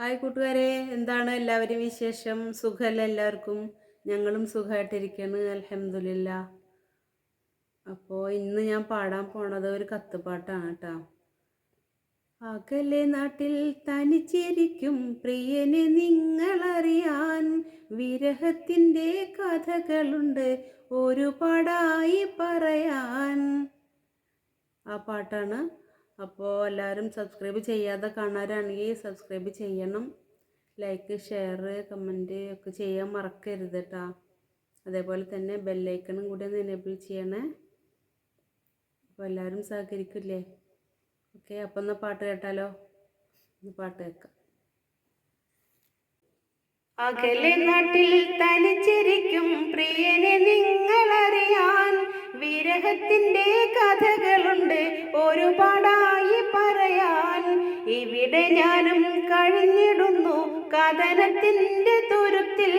Hi കൂട്ടുകാരെ, എന്താണ് എല്ലാവരും വിശേഷം? സുഖമല്ല എല്ലാവർക്കും? ഞങ്ങളും സുഖമായിട്ടിരിക്കുകയാണ്, അൽഹംദുലില്ലാ. അപ്പോൾ ഇന്ന് ഞാൻ പാടാൻ പോണത് ഒരു കത്തുപാട്ടാണ് കേട്ടോ. അകലെ നാട്ടിൽ തനിച്ചിരിക്കും പ്രിയനെ നിങ്ങളറിയാൻ, വിരഹത്തിൻ്റെ കഥകളുണ്ട് ഒരുപാടായി പറയാൻ. ആ പാട്ടാണ്. അപ്പോൾ എല്ലാവരും സബ്സ്ക്രൈബ് ചെയ്യാതെ കാണാനാണെങ്കിൽ സബ്സ്ക്രൈബ് ചെയ്യണം. ലൈക്ക്, ഷെയർ, കമൻറ്റ് ഒക്കെ ചെയ്യാൻ മറക്കരുത് കേട്ടോ. അതേപോലെ തന്നെ ബെല്ലൈക്കണും കൂടി ഒന്ന് എനേബിൾ ചെയ്യണേ. അപ്പോൾ എല്ലാവരും സഹകരിക്കില്ലേ? ഓക്കെ, അപ്പം ഒന്ന് പാട്ട് കേട്ടാലോ? ഒന്ന് പാട്ട് കേൾക്കാം. അകലെ നാട്ടിൽ തനിച്ചിരിക്കും പ്രിയനെ നിങ്ങളറിയാൻ, വിരഹത്തിൻ്റെ കഥകളുണ്ട് ഒരുപാടായി പറയാൻ. ഇവിടെ ഞാനും കഴിഞ്ഞിടുന്നു കഥനത്തിൻ്റെ തുരുത്തിൽ,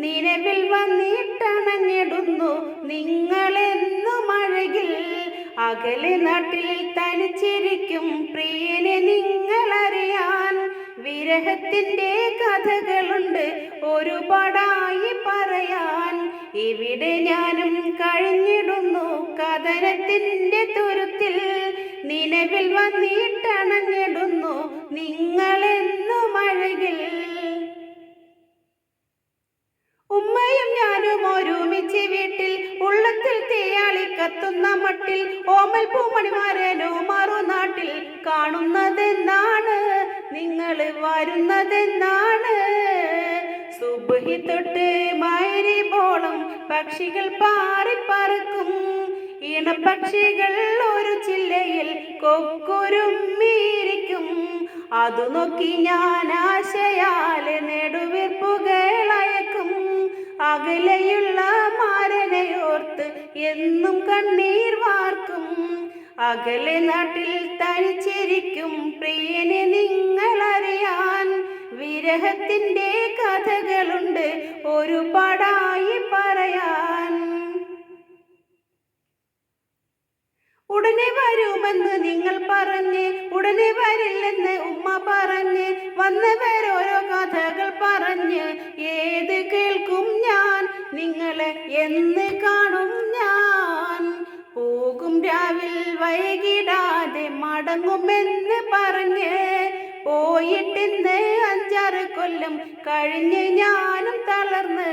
നിലവിൽ വന്നിട്ടണഞ്ഞിടുന്നു നിങ്ങളെന്നും അഴകിൽ. അകലെ നാട്ടിൽ തനിച്ചിരിക്കും പ്രിയനെ നിങ്ങളറിയാൻ, വിരഹത്തിൻ്റെ കഥകളുണ്ട് ഒരുപാടായി പറയാൻ. ഇവിടെ ഞാനും കഴിഞ്ഞിടുന്നു കഥനത്തിൻ്റെ തുരുത്തിൽ, നിലവിൽ വന്നിട്ടണഞ്ഞിടുന്നു നിങ്ങളെന്നും അഴകിൽ. ഉമ്മയും ഞാനും ഒരുമിച്ച് വീട്ടിൽ, ഉള്ളത്തിൽ തീയാളി കത്തുന്ന മട്ടിൽ, ഓമൽ പൂമണിമാരനോ മറുനാട്ടിൽ. കാണുന്നതെന്താണ് നിങ്ങൾ വരുന്നതെന്താണ്? സുബ്ഹി തൊട്ട് മഗ്‌രിബോളം പക്ഷികൾ പാറിപ്പറക്കും, ഇണപക്ഷികൾ ഒരു ചില്ലയിൽ കൊക്കുരുമ്മിയിരിക്കും. അതു നോക്കി ഞാൻ ആശയാൽ നെടുവീർപ്പുകളയക്കും, അകലെയുള്ള മാരനെയോർത്ത് എന്നും കണ്ണീർ വാർക്കും. അകലെ നാട്ടിൽ തനിച്ചിരിക്കും പ്രിയനെ നിങ്ങളറിയാൻ, വിരഹത്തിൻ്റെ കഥകളുണ്ട് ഒരുപാടായി പറയാൻ. ഉടനെ വരുമെന്ന് നിങ്ങൾ പറഞ്ഞ്, ഉടനെ വരില്ലെന്ന് ഉമ്മ പറഞ്ഞ്, വന്നവരോരോ കഥകൾ പറഞ്ഞ് ഏത് കേൾക്കും ഞാൻ? നിങ്ങളെ എന്ന് കാണും ഞാൻ? പോകും രാവിൽ വൈകിടാതെ മടങ്ങുമെന്ന് പറഞ്ഞ് പോയിട്ടിന്ന് 5-6 കൊല്ലം കഴിഞ്ഞ് ഞാനും തളർന്ന്.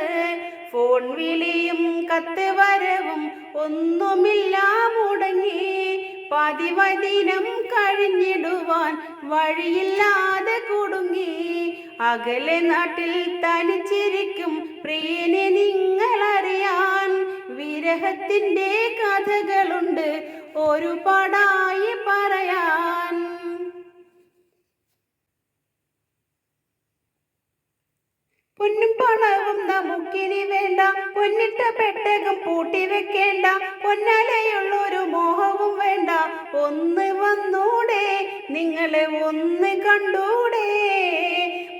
ഫോൺ വിളിയും കത്ത് വരവും ഒന്നുമില്ല മുടങ്ങി, പതിവായി ദിനം കഴിഞ്ഞിടുവാൻ വഴിയില്ലാതെ കുടുങ്ങി. അകലെ നാട്ടിൽ തനിച്ചിരിക്കും പ്രിയനെ നിങ്ങളറിയാൻ, വിരഹത്തിൻ്റെ കഥകളുണ്ട് ഒരുപാടായി പറയാൻ. പൊന്നും പണവും നമുക്കിനി വേണ്ട, പൊന്നിട്ട പെട്ടകം പൂട്ടി വെക്കേണ്ട, പൊന്നാലെയുള്ളൊരു മോഹവും വേണ്ട. ഒന്ന് വന്നൂടെ, നിങ്ങളെ ഒന്ന് കണ്ടൂടെ?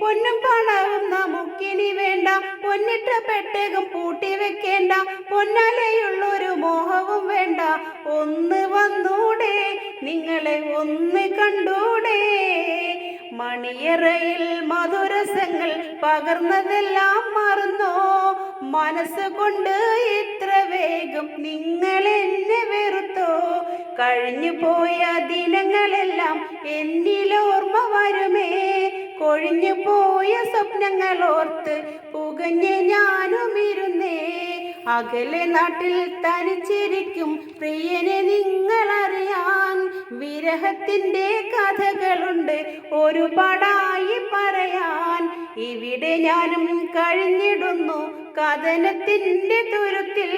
പൊന്നും പണവും നമുക്കിനി വേണ്ട, പൊന്നിട്ട പെട്ടകം പൂട്ടി വെക്കേണ്ട, പൊന്നാലെയുള്ളൊരു മോഹവും വേണ്ട. ഒന്ന് വന്നൂടെ, നിങ്ങളെ ഒന്ന് കണ്ടൂടെ? മണിയറയിൽ മധുരസങ്ങൾ പകർന്നതെല്ലാം മറന്നോ? മനസ്സുകൊണ്ട് ഇത്ര വേഗം നിങ്ങൾ എന്നെ വെറുത്തോ? കഴിഞ്ഞു പോയ ദിനങ്ങളെല്ലാം എന്നിലോർമ്മ വരുമേ, കൊഴിഞ്ഞു പോയ സ്വപ്നങ്ങളോർത്ത് പുകഞ്ഞ് ഞാനും ഇരുന്നേ. അകലെ നാട്ടിൽ തനിച്ചിരിക്കും പ്രിയനെ നിങ്ങളറിയാൻ, വിരഹത്തിൻ്റെ കഥകളുണ്ട് ഒരുപാടായി പറയാൻ. ഇവിടെ ഞാനും കഴിഞ്ഞിടുന്നു കഥനത്തിൻ്റെ തുരുത്തിൽ,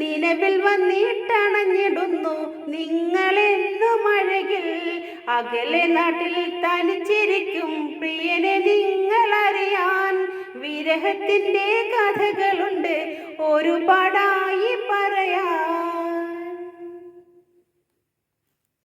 നിലവിൽ വന്നിട്ടണഞ്ഞിടുന്നു നിങ്ങളെന്നും അഴകിൽ. അകലെ നാട്ടിൽ തനിച്ചിരിക്കും പ്രിയനെ നിങ്ങളറിയാൻ, വിരഹത്തിൻ്റെ കഥകളുണ്ട് ഒരുപാടായി പറയാൻ.